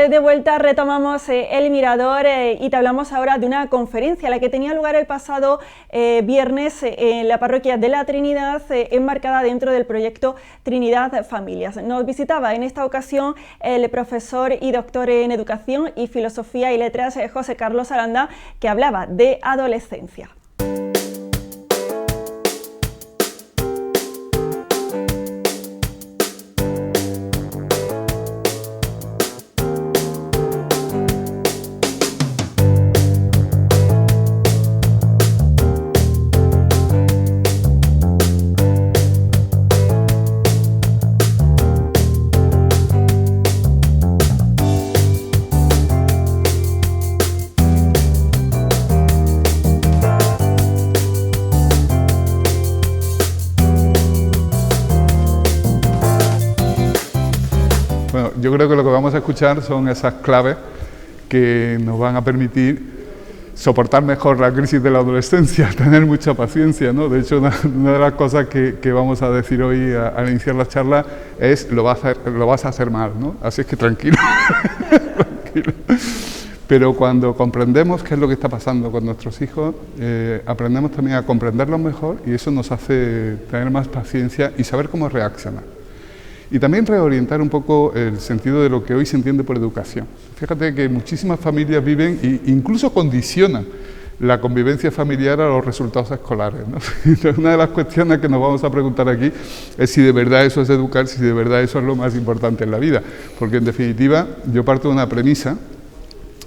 de vuelta retomamos El Mirador y te hablamos ahora de una conferencia, la que tenía lugar el pasado viernes en la parroquia de la Trinidad, enmarcada dentro del proyecto Trinidad Familias. Nos visitaba en esta ocasión el profesor y doctor en Educación y Filosofía y Letras, José Carlos Aranda, que hablaba de adolescencia. Bueno, yo creo que lo que vamos a escuchar son esas claves que nos van a permitir soportar mejor la crisis de la adolescencia, tener mucha paciencia, ¿no? De hecho, una de las cosas que vamos a decir hoy al iniciar la charla es lo vas a hacer mal, ¿no? Así es que tranquilo, tranquilo. Pero cuando comprendemos qué es lo que está pasando con nuestros hijos, aprendemos también a comprenderlos mejor y eso nos hace tener más paciencia y saber cómo reaccionar. Y también reorientar un poco el sentido de lo que hoy se entiende por educación. Fíjate que muchísimas familias viven e incluso condicionan la convivencia familiar a los resultados escolares, ¿no? Entonces, una de las cuestiones que nos vamos a preguntar aquí es si de verdad eso es educar, si de verdad eso es lo más importante en la vida. Porque en definitiva yo parto de una premisa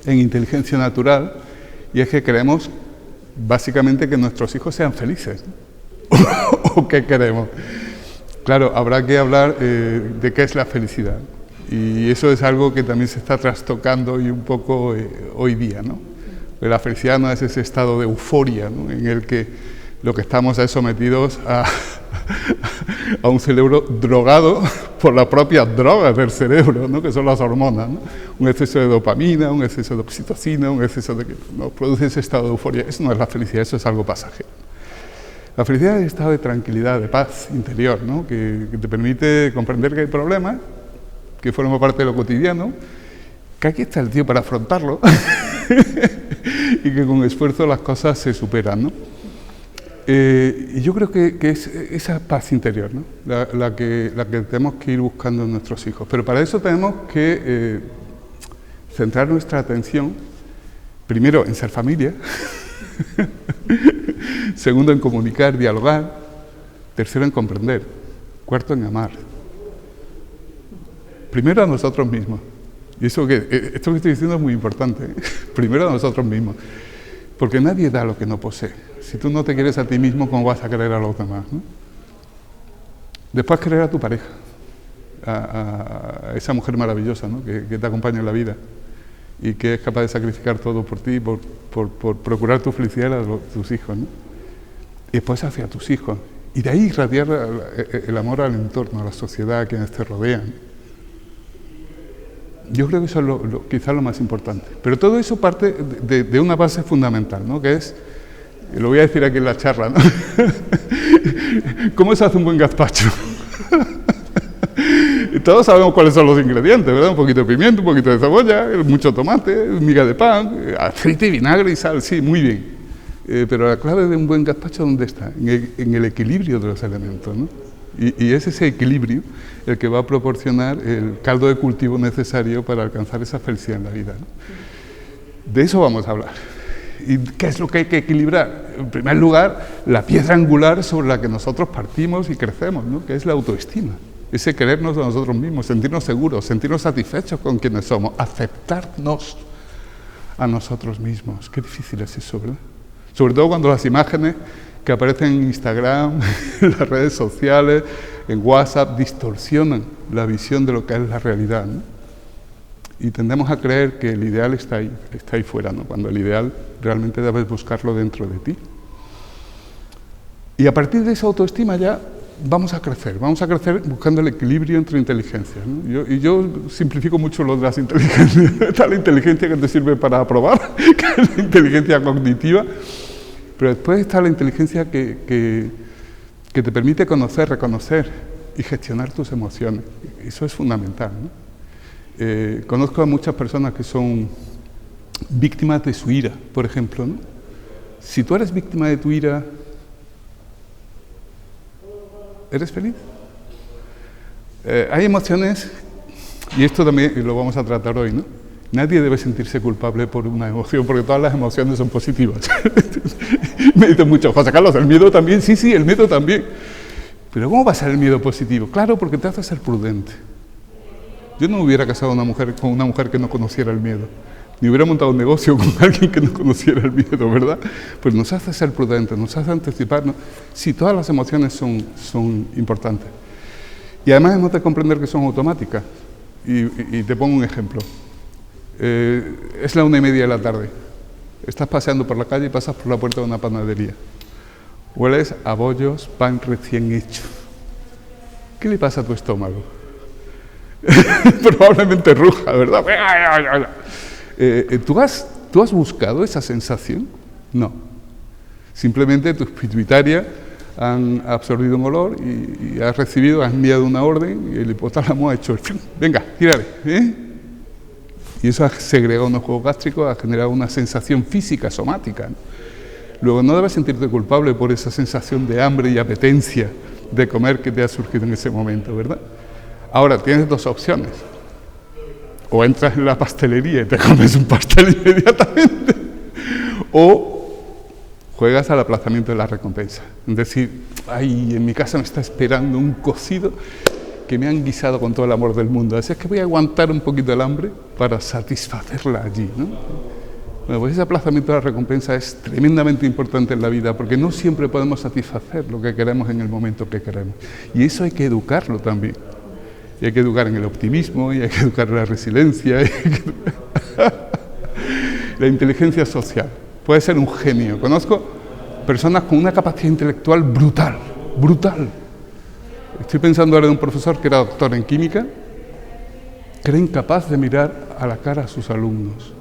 en inteligencia natural y es que queremos básicamente que nuestros hijos sean felices, ¿no? ¿O qué queremos? Claro, habrá que hablar de qué es la felicidad y eso es algo que también se está trastocando y un poco hoy día, ¿no? La felicidad no es ese estado de euforia, ¿no? En el que lo que estamos es sometidos a un cerebro drogado por las propias drogas del cerebro, ¿no? Que son las hormonas, ¿no? Un exceso de dopamina, un exceso de oxitocina, un exceso de que nos produce ese estado de euforia. Eso no es la felicidad, eso es algo pasajero. La felicidad es el estado de tranquilidad, de paz interior, ¿no? que te permite comprender que hay problemas, que forman parte de lo cotidiano, que aquí está el tío para afrontarlo y que con esfuerzo las cosas se superan, ¿no? Y yo creo que es esa paz interior, ¿no? la que tenemos que ir buscando en nuestros hijos. Pero para eso tenemos que centrar nuestra atención, primero en ser familia, segundo en comunicar, dialogar, tercero en comprender, cuarto en amar. Primero a nosotros mismos. Y esto que estoy diciendo es muy importante, ¿eh? Primero a nosotros mismos, porque nadie da lo que no posee. Si tú no te quieres a ti mismo, ¿cómo vas a querer a los demás, ¿no? Después querer a tu pareja, a esa mujer maravillosa, ¿no? que te acompaña en la vida y que es capaz de sacrificar todo por ti, por procurar tu felicidad y la de tus hijos, ¿no? Y después hacia tus hijos. Y de ahí irradiar el amor al entorno, a la sociedad, a quienes te rodean. Yo creo que eso es quizás lo más importante. Pero todo eso parte de una base fundamental, ¿no? Que es, lo voy a decir aquí en la charla, ¿no? ¿Cómo se hace un buen gazpacho? Y todos sabemos cuáles son los ingredientes, ¿verdad? Un poquito de pimiento, un poquito de cebolla, mucho tomate, miga de pan, aceite, vinagre y sal, sí, muy bien. Pero la clave de un buen gazpacho, ¿dónde está? En el equilibrio de los elementos, ¿no? Y es ese equilibrio el que va a proporcionar el caldo de cultivo necesario para alcanzar esa felicidad en la vida, ¿no? De eso vamos a hablar. ¿Y qué es lo que hay que equilibrar? En primer lugar, la piedra angular sobre la que nosotros partimos y crecemos, ¿no? Que es la autoestima. Ese querernos a nosotros mismos, sentirnos seguros, sentirnos satisfechos con quienes somos, aceptarnos a nosotros mismos. Qué difícil es eso, ¿verdad? Sobre todo cuando las imágenes que aparecen en Instagram, en las redes sociales, en WhatsApp, distorsionan la visión de lo que es la realidad, ¿no? Y tendemos a creer que el ideal está ahí fuera, ¿no? Cuando el ideal realmente debes buscarlo dentro de ti. Y a partir de esa autoestima ya vamos a crecer buscando el equilibrio entre inteligencias, ¿no? Yo simplifico mucho lo de las inteligencias. Está la inteligencia que te sirve para aprobar, que es la inteligencia cognitiva, pero después está la inteligencia que te permite conocer, reconocer y gestionar tus emociones. Eso es fundamental, ¿no? Conozco a muchas personas que son víctimas de su ira, por ejemplo, ¿no? Si tú eres víctima de tu ira, ¿eres feliz? Hay emociones, y esto también lo vamos a tratar hoy, ¿no? Nadie debe sentirse culpable por una emoción, porque todas las emociones son positivas. Me dicen mucho, José Carlos, ¿el miedo también? Sí, el miedo también. Pero ¿cómo va a ser el miedo positivo? Claro, porque te hace ser prudente. Yo no me hubiera casado con una mujer que no conociera el miedo, ni hubiera montado un negocio con alguien que no conociera el miedo, ¿verdad? Pues nos hace ser prudentes, nos hace anticiparnos. Sí, todas las emociones son importantes. Y además hemos de comprender que son automáticas. Y te pongo un ejemplo. Es la 1:30 de la tarde. Estás paseando por la calle y pasas por la puerta de una panadería. Hueles a bollos, pan recién hecho. ¿Qué le pasa a tu estómago? Probablemente ruja, ¿verdad? ¿Tú has buscado esa sensación? No. Simplemente tus pituitarias han absorbido un olor y has enviado una orden y el hipotálamo ha hecho el venga, tírale, y eso ha segregado unos jugos gástricos, ha generado una sensación física, somática, ¿no? Luego no debes sentirte culpable por esa sensación de hambre y apetencia de comer que te ha surgido en ese momento, ¿verdad? Ahora, tienes dos opciones. O entras en la pastelería y te comes un pastel inmediatamente, o juegas al aplazamiento de la recompensa. Es decir, ay, en mi casa me está esperando un cocido que me han guisado con todo el amor del mundo. Así es que voy a aguantar un poquito el hambre para satisfacerla allí, ¿no? Bueno, pues ese aplazamiento de la recompensa es tremendamente importante en la vida, porque no siempre podemos satisfacer lo que queremos en el momento que queremos. Y eso hay que educarlo también. Y hay que educar en el optimismo, y hay que educar en la resiliencia, la inteligencia social. Puede ser un genio. Conozco personas con una capacidad intelectual brutal. Estoy pensando ahora en un profesor que era doctor en química, que era incapaz de mirar a la cara a sus alumnos.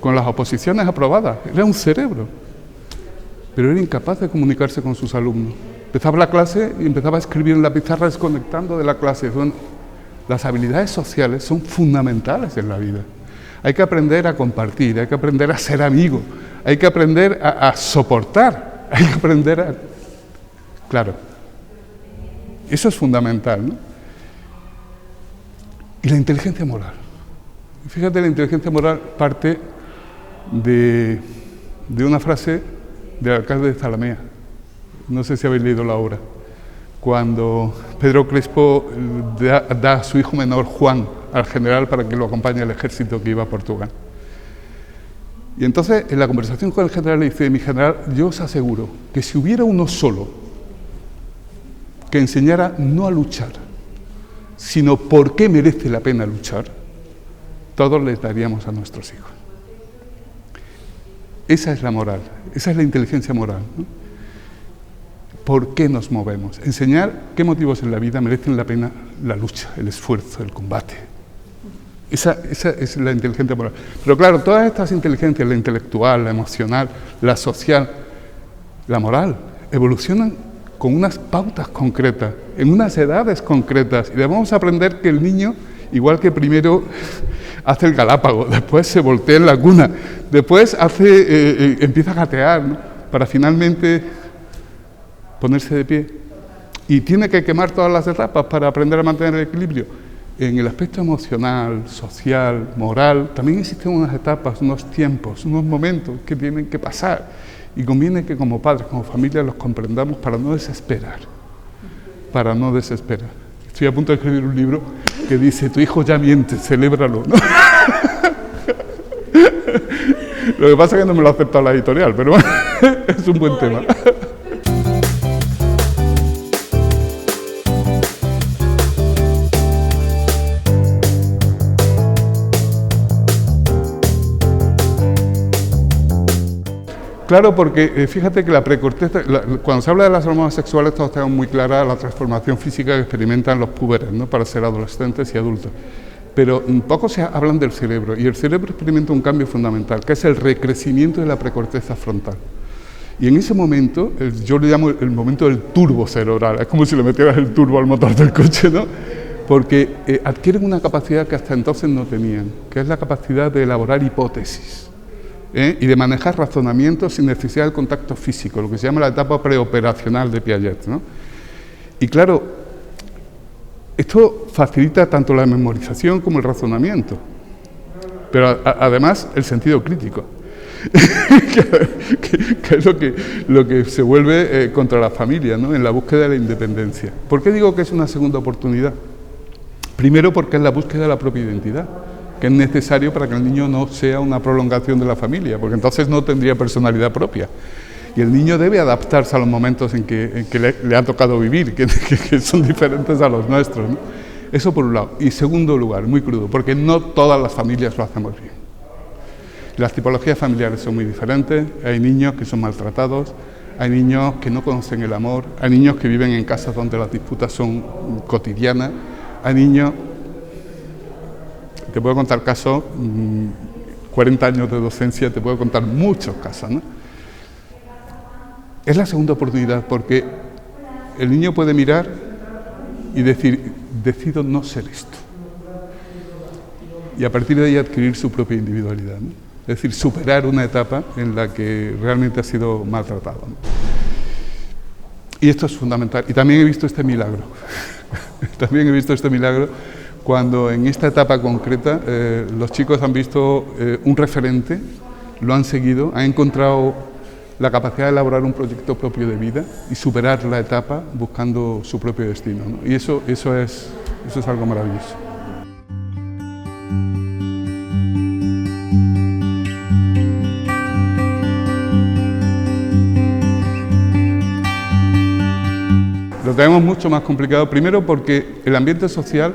Con las oposiciones aprobadas, era un cerebro, pero era incapaz de comunicarse con sus alumnos. Empezaba la clase y empezaba a escribir en la pizarra desconectando de la clase. Bueno, las habilidades sociales son fundamentales en la vida. Hay que aprender a compartir, hay que aprender a ser amigo, hay que aprender a soportar, hay que aprender a... Claro, eso es fundamental, ¿no? Y la inteligencia moral. Fíjate, la inteligencia moral parte de una frase del alcalde de Zalamea. No sé si habéis leído la obra. Cuando Pedro Crespo da a su hijo menor, Juan, al general para que lo acompañe al ejército que iba a Portugal. Y entonces, en la conversación con el general, le dice: mi general, yo os aseguro que si hubiera uno solo que enseñara no a luchar, sino por qué merece la pena luchar, todos les daríamos a nuestros hijos. Esa es la moral, esa es la inteligencia moral, ¿no? ¿Por qué nos movemos? Enseñar qué motivos en la vida merecen la pena la lucha, el esfuerzo, el combate. Esa es la inteligencia moral. Pero claro, todas estas inteligencias, la intelectual, la emocional, la social, la moral, evolucionan con unas pautas concretas, en unas edades concretas. Y debemos aprender que el niño, igual que primero hace el galápago, después se voltea en la cuna, después empieza a gatear, ¿no? Para finalmente ponerse de pie. Y tiene que quemar todas las etapas para aprender a mantener el equilibrio. En el aspecto emocional, social, moral, también existen unas etapas, unos tiempos, unos momentos que tienen que pasar. Y conviene que como padres, como familia, los comprendamos para no desesperar. Para no desesperar. Estoy a punto de escribir un libro que dice: tu hijo ya miente, celébralo, ¿no? Lo que pasa es que no me lo ha aceptado la editorial, pero bueno, es un buen tema. Claro, porque fíjate que la precorteza, cuando se habla de las hormonas sexuales, todos tenemos muy clara la transformación física que experimentan los púberes, ¿no? Para ser adolescentes y adultos. Pero poco se hablan del cerebro, y el cerebro experimenta un cambio fundamental, que es el recrecimiento de la precorteza frontal. Y en ese momento, yo le llamo el momento del turbo cerebral, es como si le metieras el turbo al motor del coche, ¿no? porque adquieren una capacidad que hasta entonces no tenían, que es la capacidad de elaborar hipótesis y de manejar razonamientos sin necesidad del contacto físico, lo que se llama la etapa preoperacional de Piaget, ¿no? Y claro, esto facilita tanto la memorización como el razonamiento, pero además el sentido crítico, que es lo que se vuelve contra la familia, ¿no? En la búsqueda de la independencia. ¿Por qué digo que es una segunda oportunidad? Primero porque es la búsqueda de la propia identidad, que es necesario para que el niño no sea una prolongación de la familia, porque entonces no tendría personalidad propia. Y el niño debe adaptarse a los momentos en que le ha tocado vivir, que son diferentes a los nuestros, ¿no? Eso por un lado. Y segundo lugar, muy crudo, porque no todas las familias lo hacemos bien. Las tipologías familiares son muy diferentes, hay niños que son maltratados, hay niños que no conocen el amor, hay niños que viven en casas donde las disputas son cotidianas, hay niños, te puedo contar casos, 40 años de docencia, te puedo contar muchos casos, ¿no? Es la segunda oportunidad porque el niño puede mirar y decir, decido no ser esto. Y a partir de ahí adquirir su propia individualidad, ¿no? Es decir, superar una etapa en la que realmente ha sido maltratado, ¿no? Y esto es fundamental. Y también he visto este milagro. También he visto este milagro cuando en esta etapa concreta los chicos han visto un referente, lo han seguido, han encontrado la capacidad de elaborar un proyecto propio de vida y superar la etapa buscando su propio destino, ¿no? Y eso es algo maravilloso. Lo tenemos mucho más complicado, primero porque el ambiente social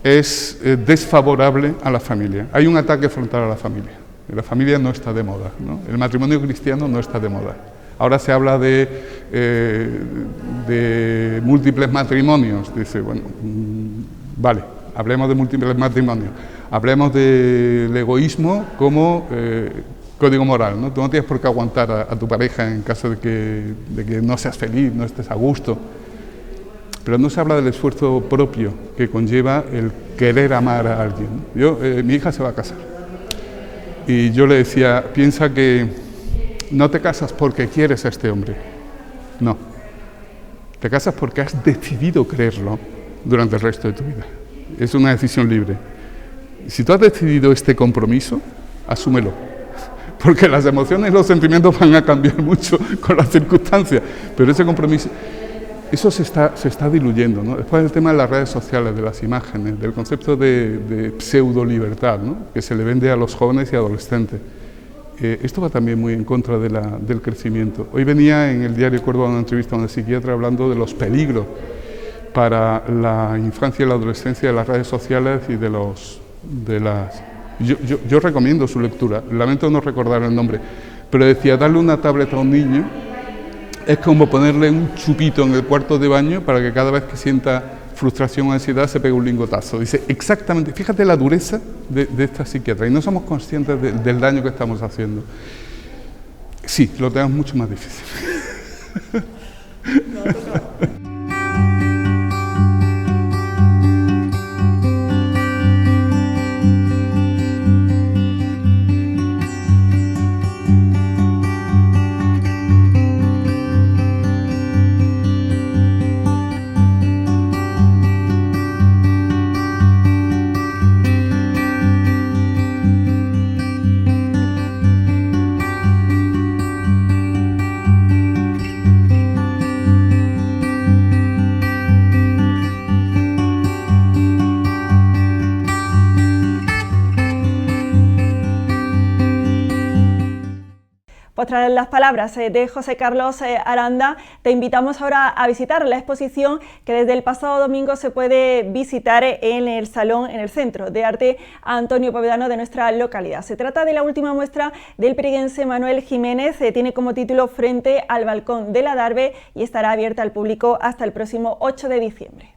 es desfavorable a la familia. Hay un ataque frontal a la familia. La familia no está de moda, ¿no? El matrimonio cristiano no está de moda. Ahora se habla de múltiples matrimonios. Dice, bueno, vale, hablemos de múltiples matrimonios. Hablemos del egoísmo como código moral, ¿no? Tú no tienes por qué aguantar a tu pareja en caso de que no seas feliz, no estés a gusto. Pero no se habla del esfuerzo propio que conlleva el querer amar a alguien. Mi hija se va a casar. Y yo le decía, piensa que no te casas porque quieres a este hombre. No. Te casas porque has decidido creerlo durante el resto de tu vida. Es una decisión libre. Si tú has decidido este compromiso, asúmelo. Porque las emociones y los sentimientos van a cambiar mucho con las circunstancias. Pero ese compromiso, eso se está diluyendo, ¿no? Después el tema de las redes sociales, de las imágenes, del concepto de pseudo-libertad, ¿no? Que se le vende a los jóvenes y adolescentes. Esto va también muy en contra del crecimiento. Hoy venía en el diario Córdoba una entrevista a un psiquiatra hablando de los peligros para la infancia y la adolescencia de las redes sociales y de las... Yo recomiendo su lectura, lamento no recordar el nombre, pero decía, darle una tableta a un niño es como ponerle un chupito en el cuarto de baño para que cada vez que sienta frustración o ansiedad se pegue un lingotazo. Dice, exactamente, fíjate la dureza de esta psiquiatra, y no somos conscientes del daño que estamos haciendo. Sí, lo tenemos mucho más difícil. Pues tras las palabras de José Carlos Aranda, te invitamos ahora a visitar la exposición que desde el pasado domingo se puede visitar en el Salón, en el Centro de Arte Antonio Povedano de nuestra localidad. Se trata de la última muestra del priguense Manuel Jiménez, tiene como título Frente al balcón de la Darbe y estará abierta al público hasta el próximo 8 de diciembre.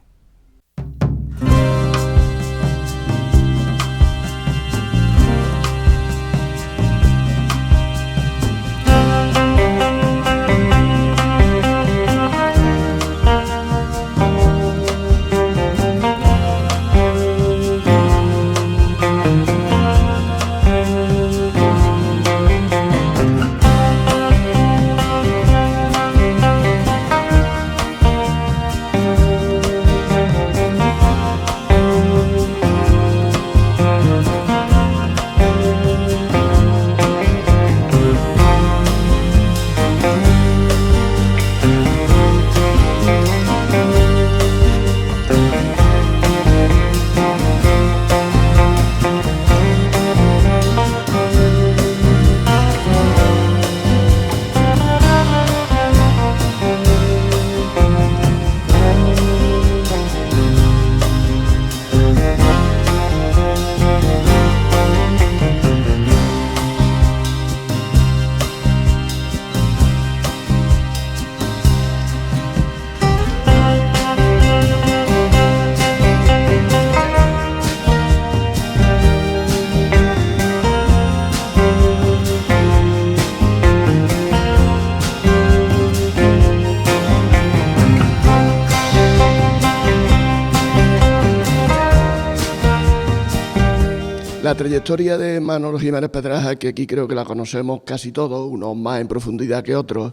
La trayectoria de Manolo Jiménez Pedraja, que aquí creo que la conocemos casi todos, unos más en profundidad que otros,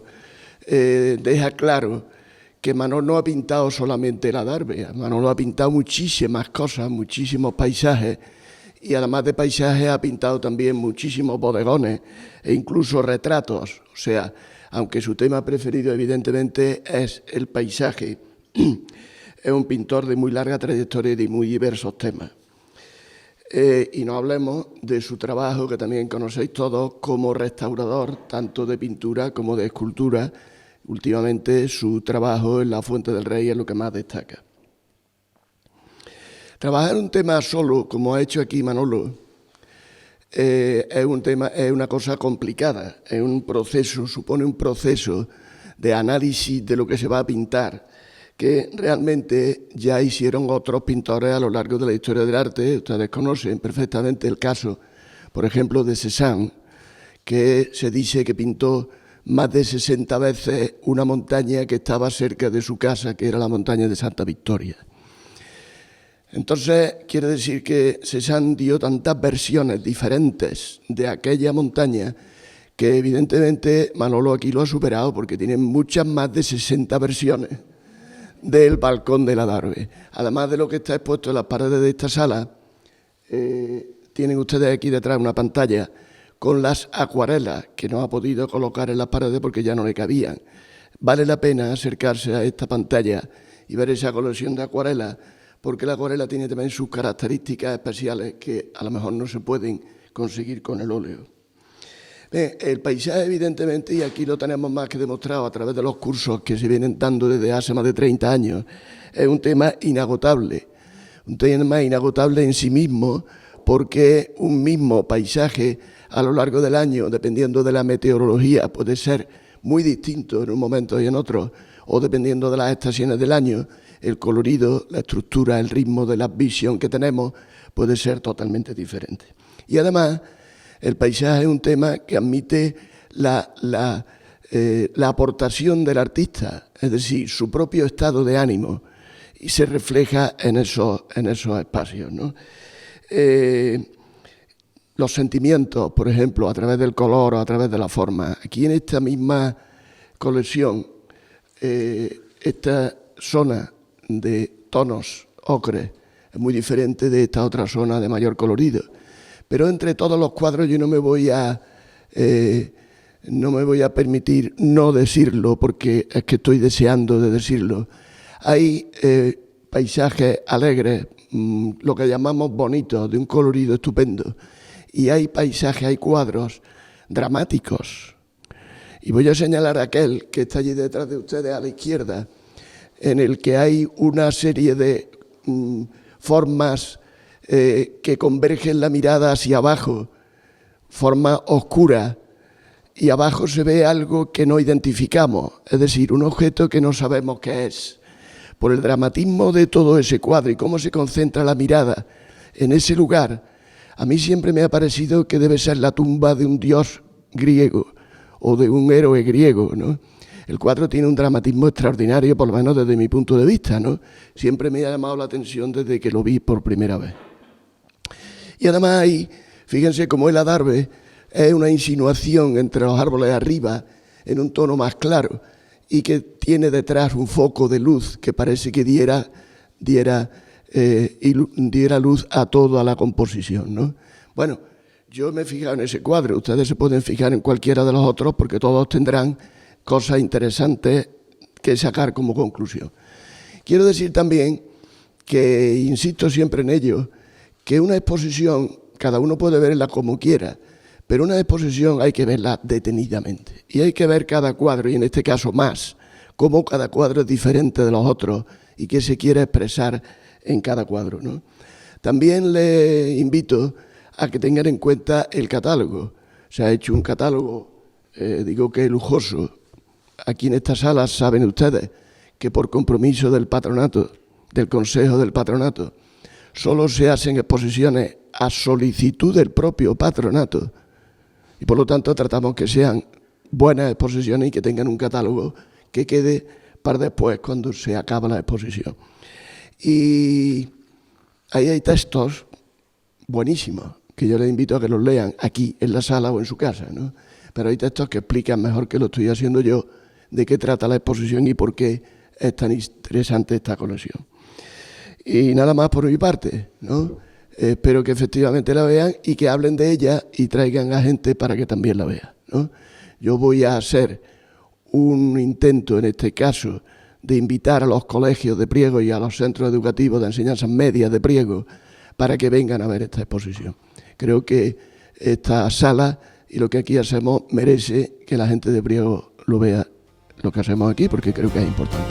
deja claro que Manolo no ha pintado solamente la Adarve, Manolo ha pintado muchísimas cosas, muchísimos paisajes, y además de paisajes ha pintado también muchísimos bodegones e incluso retratos. O sea, aunque su tema preferido evidentemente es el paisaje, es un pintor de muy larga trayectoria y de muy diversos temas. Y no hablemos de su trabajo, que también conocéis todos, como restaurador, tanto de pintura como de escultura. Últimamente su trabajo en la Fuente del Rey es lo que más destaca. Trabajar un tema solo, como ha hecho aquí Manolo, es una cosa complicada, es un proceso, supone un proceso de análisis de lo que se va a pintar, que realmente ya hicieron otros pintores a lo largo de la historia del arte. Ustedes conocen perfectamente el caso, por ejemplo, de Cézanne, que se dice que pintó más de 60 veces una montaña que estaba cerca de su casa, que era la montaña de Santa Victoria. Entonces, quiere decir que Cézanne dio tantas versiones diferentes de aquella montaña que evidentemente Manolo aquí lo ha superado, porque tiene muchas más de 60 versiones del balcón de la Adarve. Además de lo que está expuesto en las paredes de esta sala, tienen ustedes aquí detrás una pantalla con las acuarelas que no ha podido colocar en las paredes porque ya no le cabían. Vale la pena acercarse a esta pantalla y ver esa colección de acuarelas, porque la acuarela tiene también sus características especiales que a lo mejor no se pueden conseguir con el óleo. El paisaje, evidentemente, y aquí lo tenemos más que demostrado a través de los cursos que se vienen dando desde hace más de 30 años, es un tema inagotable en sí mismo, porque un mismo paisaje a lo largo del año, dependiendo de la meteorología, puede ser muy distinto en un momento y en otro, o dependiendo de las estaciones del año, el colorido, la estructura, el ritmo de la visión que tenemos puede ser totalmente diferente. Y además, el paisaje es un tema que admite la aportación del artista, es decir, su propio estado de ánimo, y se refleja en esos espacios, ¿no? Los sentimientos, por ejemplo, a través del color o a través de la forma. Aquí en esta misma colección, esta zona de tonos ocre es muy diferente de esta otra zona de mayor colorido. Pero entre todos los cuadros yo no me voy a permitir no decirlo, porque es que estoy deseando de decirlo. Hay paisajes alegres, lo que llamamos bonitos, de un colorido estupendo, y hay paisajes, hay cuadros dramáticos. Y voy a señalar aquel que está allí detrás de ustedes a la izquierda, en el que hay una serie de formas que convergen la mirada hacia abajo, forma oscura, y abajo se ve algo que no identificamos, es decir, un objeto que no sabemos qué es. Por el dramatismo de todo ese cuadro y cómo se concentra la mirada en ese lugar, a mí siempre me ha parecido que debe ser la tumba de un dios griego o de un héroe griego, ¿no? El cuadro tiene un dramatismo extraordinario, por lo menos desde mi punto de vista, ¿no? Siempre me ha llamado la atención desde que lo vi por primera vez. Y además ahí, fíjense cómo el Adarve es una insinuación entre los árboles arriba, en un tono más claro, y que tiene detrás un foco de luz que parece que diera luz a toda la composición, ¿no? Bueno, yo me he fijado en ese cuadro, ustedes se pueden fijar en cualquiera de los otros porque todos tendrán cosas interesantes que sacar como conclusión. Quiero decir también que, insisto siempre en ello, que una exposición, cada uno puede verla como quiera, pero una exposición hay que verla detenidamente y hay que ver cada cuadro, y en este caso más, cómo cada cuadro es diferente de los otros y qué se quiere expresar en cada cuadro, ¿no? También les invito a que tengan en cuenta el catálogo. Se ha hecho un catálogo, digo que lujoso. Aquí en esta sala saben ustedes que por compromiso del patronato, del Consejo del Patronato, solo se hacen exposiciones a solicitud del propio patronato y por lo tanto tratamos que sean buenas exposiciones y que tengan un catálogo que quede para después cuando se acaba la exposición. Y ahí hay textos buenísimos, que yo les invito a que los lean aquí, en la sala o en su casa, ¿no? Pero hay textos que explican mejor que lo estoy haciendo yo de qué trata la exposición y por qué es tan interesante esta colección. Y nada más por mi parte, ¿no? Espero que efectivamente la vean y que hablen de ella y traigan a gente para que también la vea, ¿no? Yo voy a hacer un intento, en este caso, de invitar a los colegios de Priego y a los centros educativos de enseñanzas medias de Priego para que vengan a ver esta exposición. Creo que esta sala y lo que aquí hacemos merece que la gente de Priego lo vea, lo que hacemos aquí, porque creo que es importante.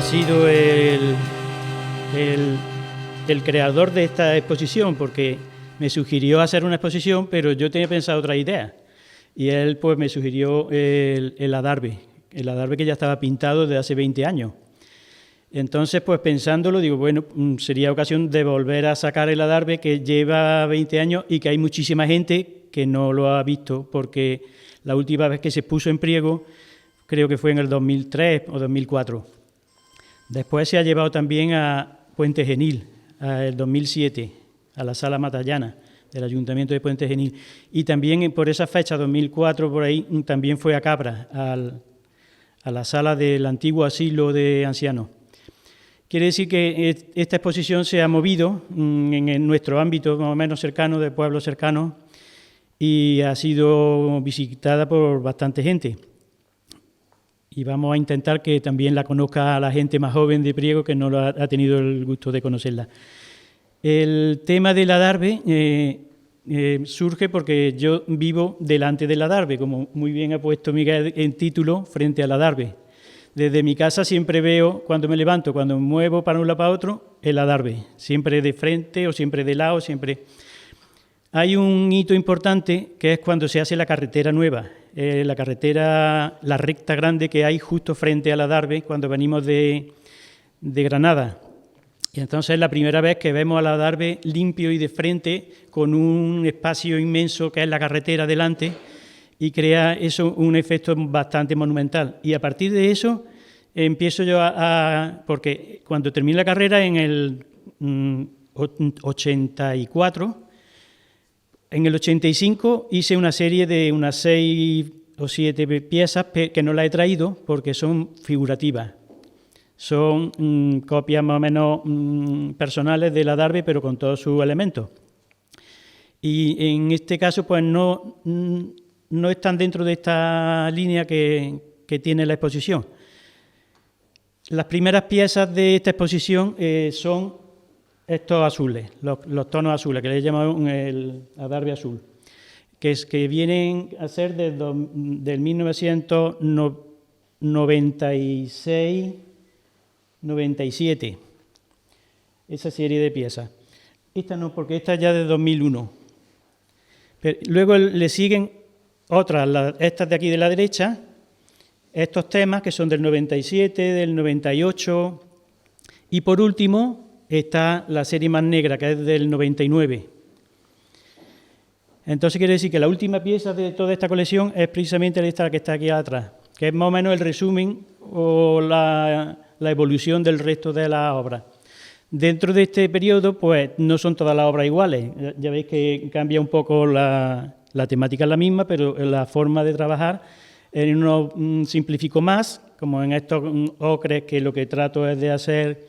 Sido el creador de esta exposición, porque me sugirió hacer una exposición, pero yo tenía pensado otra idea. Y él pues me sugirió el adarve que ya estaba pintado desde hace 20 años. Entonces, pues pensándolo, digo, bueno, sería ocasión de volver a sacar el adarve que lleva 20 años y que hay muchísima gente que no lo ha visto, porque la última vez que se puso en Priego creo que fue en el 2003 o 2004. Después se ha llevado también a Puente Genil, el 2007, a la Sala Matallana del Ayuntamiento de Puente Genil. Y también por esa fecha, 2004, por ahí, también fue a Cabra, a la sala del antiguo asilo de ancianos. Quiere decir que esta exposición se ha movido en nuestro ámbito más o menos cercano, de pueblos cercanos, y ha sido visitada por bastante gente. Y vamos a intentar que también la conozca la gente más joven de Priego, que no lo ha tenido el gusto de conocerla. El tema del adarve surge porque yo vivo delante del adarve, como muy bien ha puesto Miguel en título, frente al adarve. Desde mi casa siempre veo, cuando me levanto, cuando me muevo para un lado para otro, el adarve, siempre de frente o siempre de lado, siempre. Hay un hito importante que es cuando se hace la carretera nueva. La carretera, la recta grande que hay justo frente al adarve cuando venimos de Granada. Y entonces es la primera vez que vemos al adarve limpio y de frente, con un espacio inmenso que es la carretera delante, y crea eso un efecto bastante monumental. Y a partir de eso empiezo yo porque cuando terminé la carrera en el 84, en el 85 hice una serie de unas 6 o 7 piezas que no las he traído porque son figurativas. Son copias más o menos personales del adarve, pero con todos sus elementos. Y en este caso, pues no están dentro de esta línea que tiene la exposición. Las primeras piezas de esta exposición son estos azules, los tonos azules, que le llamamos el adarve azul, que vienen a ser del 1996-97, esa serie de piezas. Esta no, porque esta es ya de 2001. Pero luego le siguen otras, estas de aquí de la derecha, estos temas que son del 97, del 98, y por último está la serie más negra, que es del 99. Entonces quiere decir que la última pieza de toda esta colección es precisamente esta que está aquí atrás, que es más o menos el resumen o la evolución del resto de la obra. Dentro de este periodo, pues no son todas las obras iguales. Ya veis que cambia un poco la temática es la misma, pero la forma de trabajar en uno simplifico más, como en estos ocres, que lo que trato es de hacer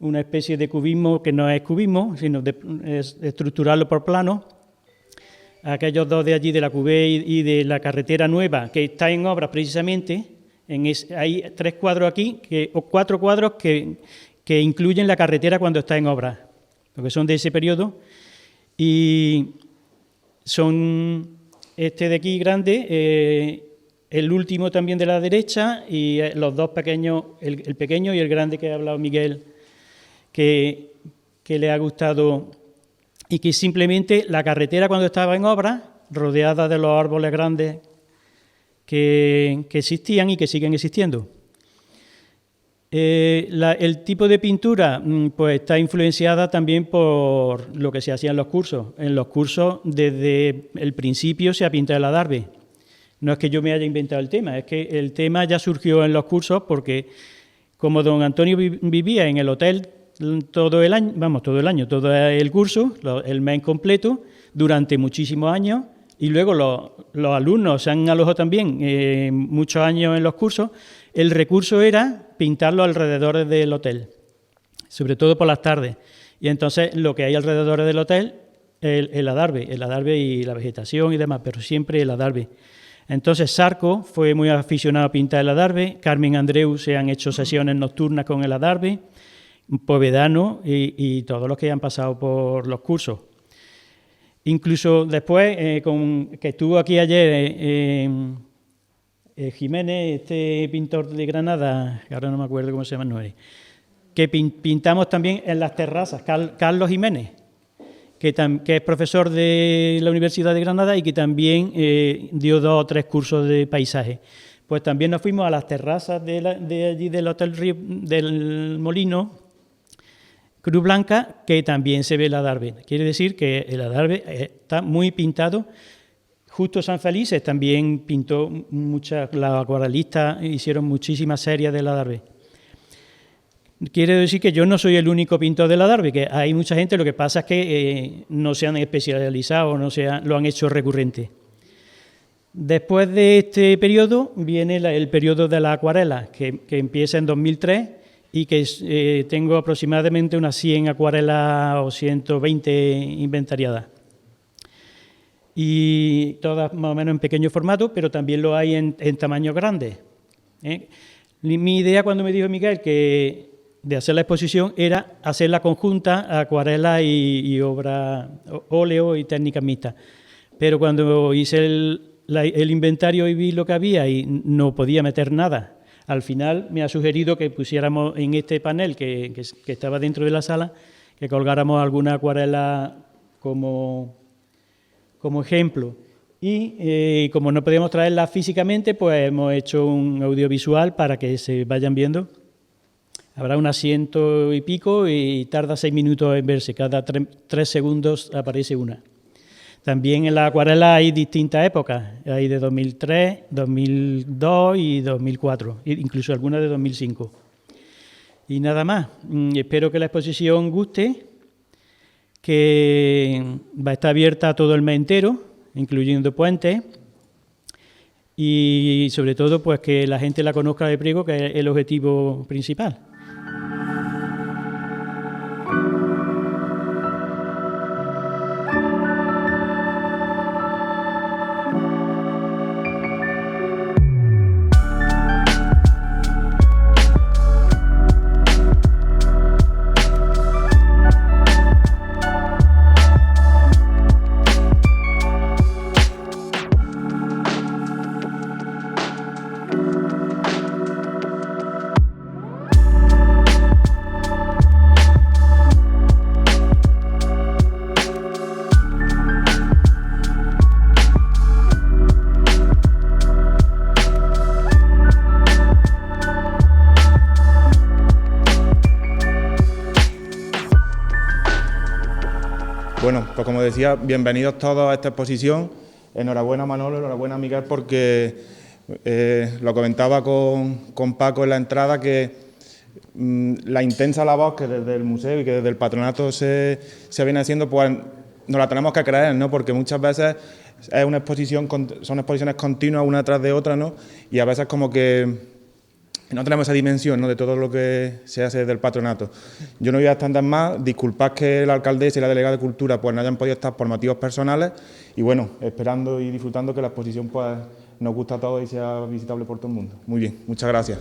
una especie de cubismo que no es cubismo, sino es estructurarlo por plano. Aquellos dos de allí, de la Cubé y de la carretera nueva, que está en obra precisamente, hay 3 cuadros aquí, o 4 cuadros que incluyen la carretera cuando está en obra, porque son de ese periodo, y son este de aquí grande, el último también de la derecha, y los dos pequeños, el pequeño y el grande que ha hablado Miguel, que le ha gustado, y que simplemente la carretera cuando estaba en obra, rodeada de los árboles grandes que existían y que siguen existiendo. El tipo de pintura pues está influenciada también por lo que se hacía en los cursos. En los cursos, desde el principio, se ha pintado el adarve. No es que yo me haya inventado el tema, es que el tema ya surgió en los cursos porque, como don Antonio vivía en el hotel todo el año, todo el curso, el mes completo, durante muchísimos años, y luego los alumnos se han alojado también muchos años en los cursos, el recurso era pintar los alrededores del hotel, sobre todo por las tardes. Y entonces lo que hay alrededor del hotel es el adarve y la vegetación y demás, pero siempre el adarve. Entonces Sarco fue muy aficionado a pintar el adarve, Carmen Andreu se han hecho sesiones nocturnas con el adarve, Povedano y todos los que han pasado por los cursos. Incluso después, que estuvo aquí ayer Jiménez, este pintor de Granada, que ahora no me acuerdo cómo se llama, no es, que pintamos también en las terrazas, Carlos Jiménez, que es profesor de la Universidad de Granada y que también dio 2 o 3 cursos de paisaje. Pues también nos fuimos a las terrazas de allí del Hotel Río, del Molino, Cruz Blanca, que también se ve el adarve. Quiere decir que el adarve está muy pintado. Justo San Felices también pintó muchas, los acuarelistas hicieron muchísimas series del adarve. Quiere decir que yo no soy el único pintor del adarve, que hay mucha gente, lo que pasa es que no se han especializado, lo han hecho recurrente. Después de este periodo viene el periodo de la acuarela, que empieza en 2003 y que tengo aproximadamente unas 100 acuarelas o 120 inventariadas. Y todas más o menos en pequeño formato, pero también lo hay en tamaños grandes. Mi idea cuando me dijo Miguel de hacer la exposición era hacerla conjunta, acuarela y obra, óleo y técnicas mixtas. Pero cuando hice el inventario y vi lo que había y no podía meter nada, al final me ha sugerido que pusiéramos en este panel que estaba dentro de la sala, que colgáramos alguna acuarela como ejemplo. Y como no podíamos traerla físicamente, pues hemos hecho un audiovisual para que se vayan viendo. Habrá unas 100 y pico y tarda 6 minutos en verse, cada 3 segundos aparece una. También en la acuarela hay distintas épocas, hay de 2003, 2002 y 2004, incluso algunas de 2005. Y nada más, espero que la exposición guste, que va a estar abierta todo el mes entero, incluyendo puentes, y sobre todo pues que la gente la conozca de Priego, que es el objetivo principal. Bueno, pues como decía, bienvenidos todos a esta exposición. Enhorabuena Manolo, enhorabuena Miguel, porque Lo comentaba con Paco en la entrada, que la intensa labor que desde el museo y que desde el patronato se viene haciendo, pues nos la tenemos que creer, ¿no? Porque muchas veces es una exposición, son exposiciones continuas una tras de otra, ¿no? Y a veces como que no tenemos esa dimensión, ¿no?, de todo lo que se hace desde el patronato. Yo no voy a extender más, disculpad que la alcaldesa y la delegada de Cultura pues no hayan podido estar por motivos personales, y bueno, esperando y disfrutando que la exposición pues nos guste a todos y sea visitable por todo el mundo. Muy bien, muchas gracias.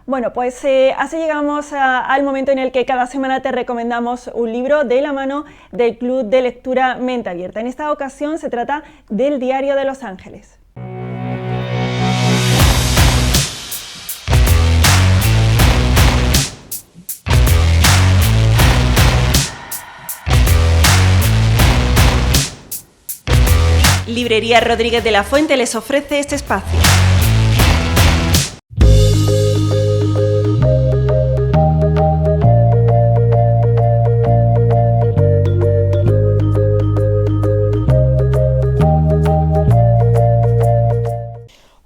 Bueno, pues así llegamos al momento en el que cada semana te recomendamos un libro de la mano del Club de Lectura Mente Abierta. En esta ocasión se trata del Diario de Los Ángeles. Librería Rodríguez de la Fuente les ofrece este espacio.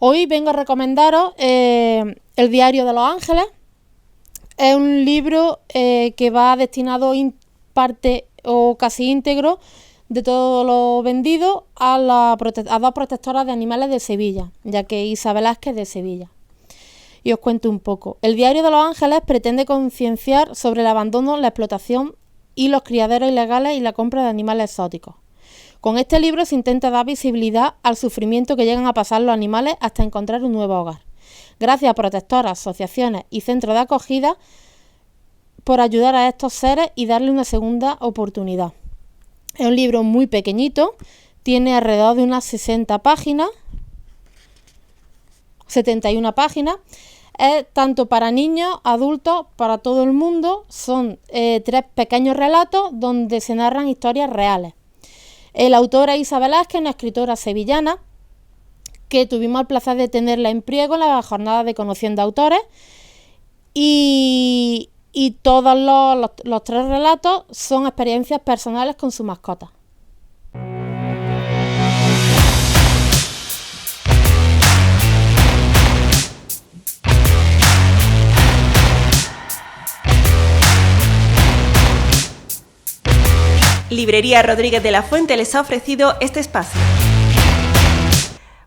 Hoy vengo a recomendaros El Diario de Los Ángeles. Es un libro que va destinado parte o casi íntegro de todo lo vendido a dos protectoras de animales de Sevilla, ya que Isa Velázquez de Sevilla. Y os cuento un poco. El Diario de Los Ángeles pretende concienciar sobre el abandono, la explotación y los criaderos ilegales y la compra de animales exóticos. Con este libro se intenta dar visibilidad al sufrimiento que llegan a pasar los animales hasta encontrar un nuevo hogar. Gracias a protectoras, asociaciones y centros de acogida por ayudar a estos seres y darle una segunda oportunidad. Es un libro muy pequeñito, tiene alrededor de unas 60 páginas, 71 páginas. Es tanto para niños, adultos, para todo el mundo. Son 3 pequeños relatos donde se narran historias reales. El autor es Isa Velázquez, una escritora sevillana que tuvimos el placer de tenerla en Priego en la jornada de Conociendo Autores, y todos los 3 relatos son experiencias personales con su mascota. Librería Rodríguez de la Fuente les ha ofrecido este espacio.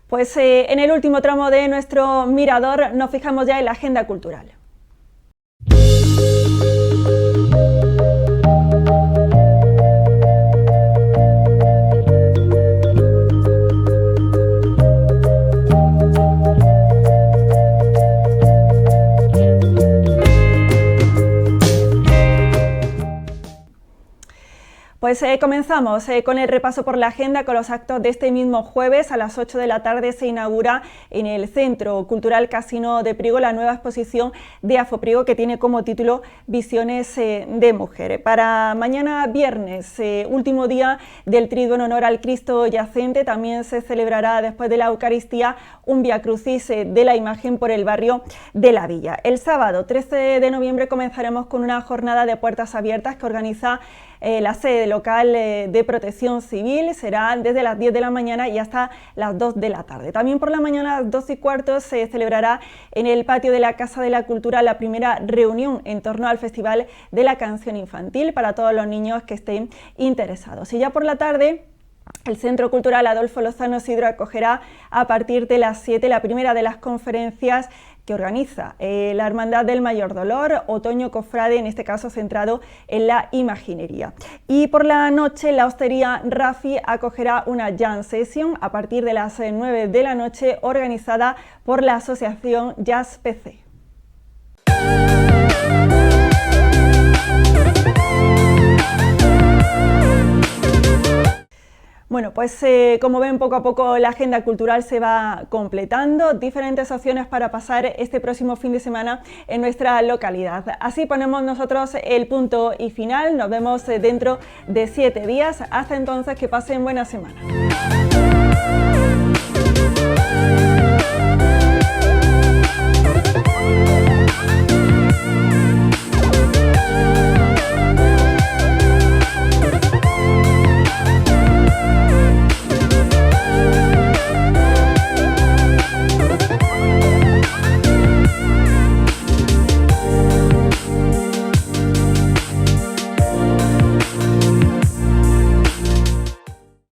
Pues en el último tramo de nuestro mirador nos fijamos ya en la agenda cultural. Pues comenzamos con el repaso por la agenda con los actos de este mismo jueves. A las 8 de la tarde se inaugura en el Centro Cultural Casino de Priego la nueva exposición de Afopriego que tiene como título Visiones de Mujer. Para mañana viernes, último día del Triduo en honor al Cristo yacente, también se celebrará después de la Eucaristía un Vía Crucis de la imagen por el barrio de la Villa. El sábado 13 de noviembre comenzaremos con una jornada de puertas abiertas que organiza la sede local de Protección Civil. Será desde las 10 de la mañana y hasta las 2 de la tarde. También por la mañana a las 2:15 se celebrará en el patio de la Casa de la Cultura la primera reunión en torno al Festival de la Canción Infantil para todos los niños que estén interesados. Y ya por la tarde, el Centro Cultural Adolfo Lozano Sidro acogerá a partir de las 7 la primera de las conferencias que organiza la Hermandad del Mayor Dolor, Otoño Cofrade, en este caso centrado en la imaginería. Y por la noche la Hostería Rafi acogerá una Jam Session a partir de las 9 de la noche organizada por la Asociación Jazz PC. Bueno, pues como ven, poco a poco la agenda cultural se va completando, diferentes opciones para pasar este próximo fin de semana en nuestra localidad. Así ponemos nosotros el punto y final, nos vemos dentro de 7 días, hasta entonces que pasen buena semana.